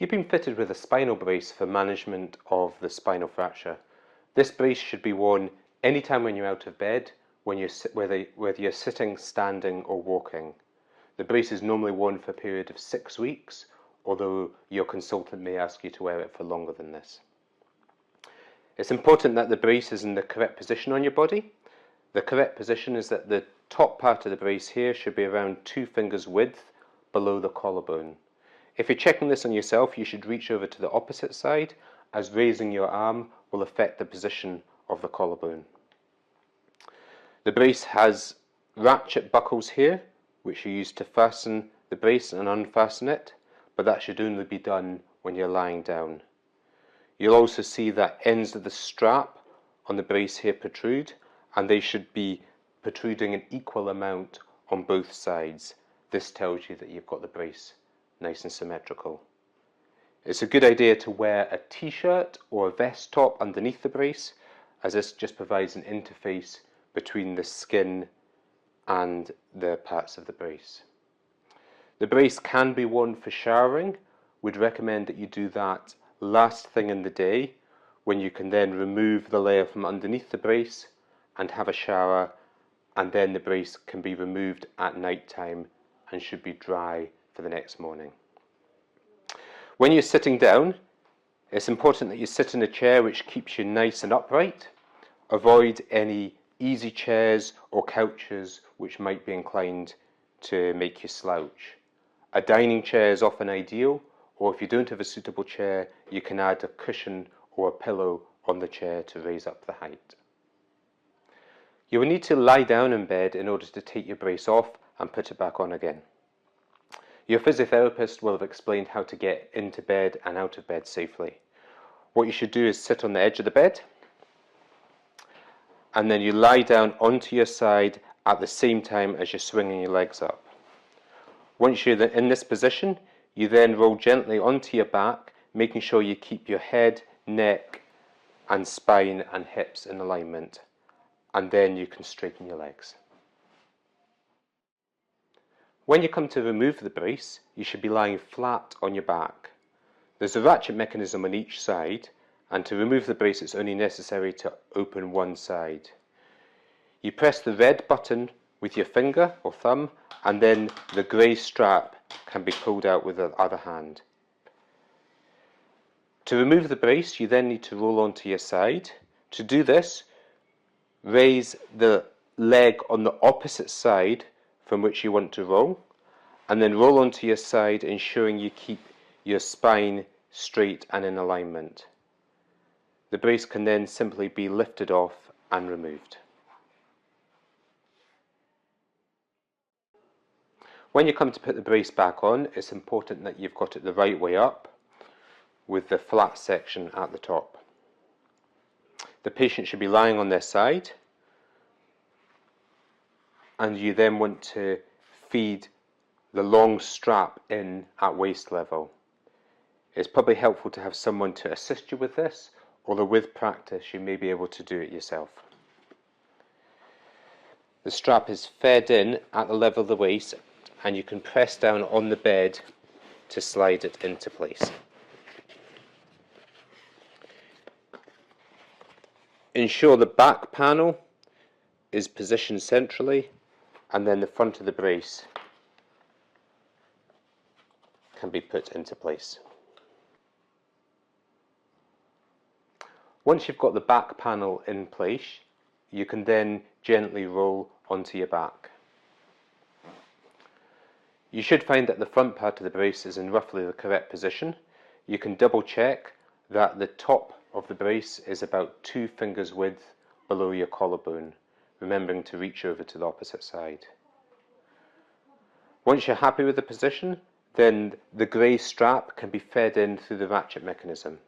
You've been fitted with a spinal brace for management of the spinal fracture. This brace should be worn anytime when you're out of bed, whether you're sitting, standing or walking. The brace is normally worn for a period of 6 weeks, although your consultant may ask you to wear it for longer than this. It's important that the brace is in the correct position on your body. The correct position is that the top part of the brace here should be around 2 fingers width below the collarbone. If you're checking this on yourself, you should reach over to the opposite side, as raising your arm will affect the position of the collarbone. The brace has ratchet buckles here, which you use to fasten the brace and unfasten it, but that should only be done when you're lying down. You'll also see that ends of the strap on the brace here protrude, and they should be protruding an equal amount on both sides. This tells you that you've got the brace nice and symmetrical. It's a good idea to wear a t-shirt or a vest top underneath the brace, as this just provides an interface between the skin and the parts of the brace. The brace can be worn for showering. We'd recommend that you do that last thing in the day, when you can then remove the layer from underneath the brace and have a shower, and then the brace can be removed at night time and should be dry for the next morning. When you're sitting down, it's important that you sit in a chair which keeps you nice and upright. Avoid any easy chairs or couches which might be inclined to make you slouch. A dining chair is often ideal, or if you don't have a suitable chair, you can add a cushion or a pillow on the chair to raise up the height. You will need to lie down in bed in order to take your brace off and put it back on again. Your physiotherapist will have explained how to get into bed and out of bed safely. What you should do is sit on the edge of the bed, and then you lie down onto your side at the same time as you're swinging your legs up. Once you're in this position, you then roll gently onto your back, making sure you keep your head, neck and spine and hips in alignment, and then you can straighten your legs. When you come to remove the brace, you should be lying flat on your back. There's a ratchet mechanism on each side, and to remove the brace it's only necessary to open one side. You press the red button with your finger or thumb, and then the grey strap can be pulled out with the other hand. To remove the brace, you then need to roll onto your side. To do this, raise the leg on the opposite side from which you want to roll, and then roll onto your side, ensuring you keep your spine straight and in alignment. The brace can then simply be lifted off and removed. When you come to put the brace back on, it's important that you've got it the right way up, with the flat section at the top. The patient should be lying on their side, and you then want to feed the long strap in at waist level. It's probably helpful to have someone to assist you with this, although with practice you may be able to do it yourself. The strap is fed in at the level of the waist, and you can press down on the bed to slide it into place. Ensure the back panel is positioned centrally, and then the front of the brace can be put into place. Once you've got the back panel in place, you can then gently roll onto your back. You should find that the front part of the brace is in roughly the correct position. You can double check that the top of the brace is about 2 fingers width below your collarbone, remembering to reach over to the opposite side. Once you're happy with the position, then the grey strap can be fed in through the ratchet mechanism.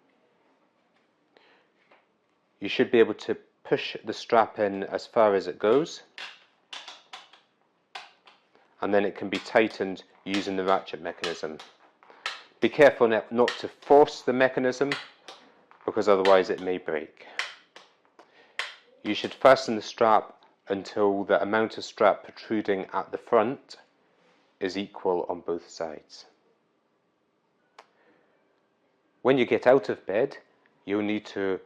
You should be able to push the strap in as far as it goes, and then it can be tightened using the ratchet mechanism. Be careful not to force the mechanism, because otherwise it may break. You should fasten the strap until the amount of strap protruding at the front is equal on both sides. When you get out of bed, you'll need to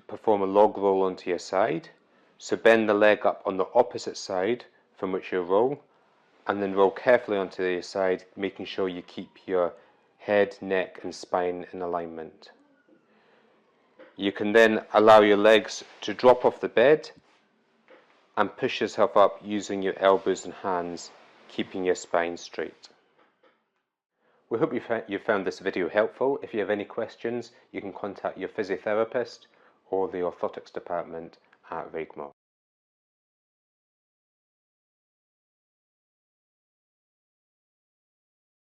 perform a log roll onto your side. So bend the leg up on the opposite side from which you roll, and then roll carefully onto your side, making sure you keep your head, neck and spine in alignment. You can then allow your legs to drop off the bed and push yourself up using your elbows and hands, keeping your spine straight. We hope you found this video helpful. If you have any questions, you can contact your physiotherapist or the orthotics department at Rigmore.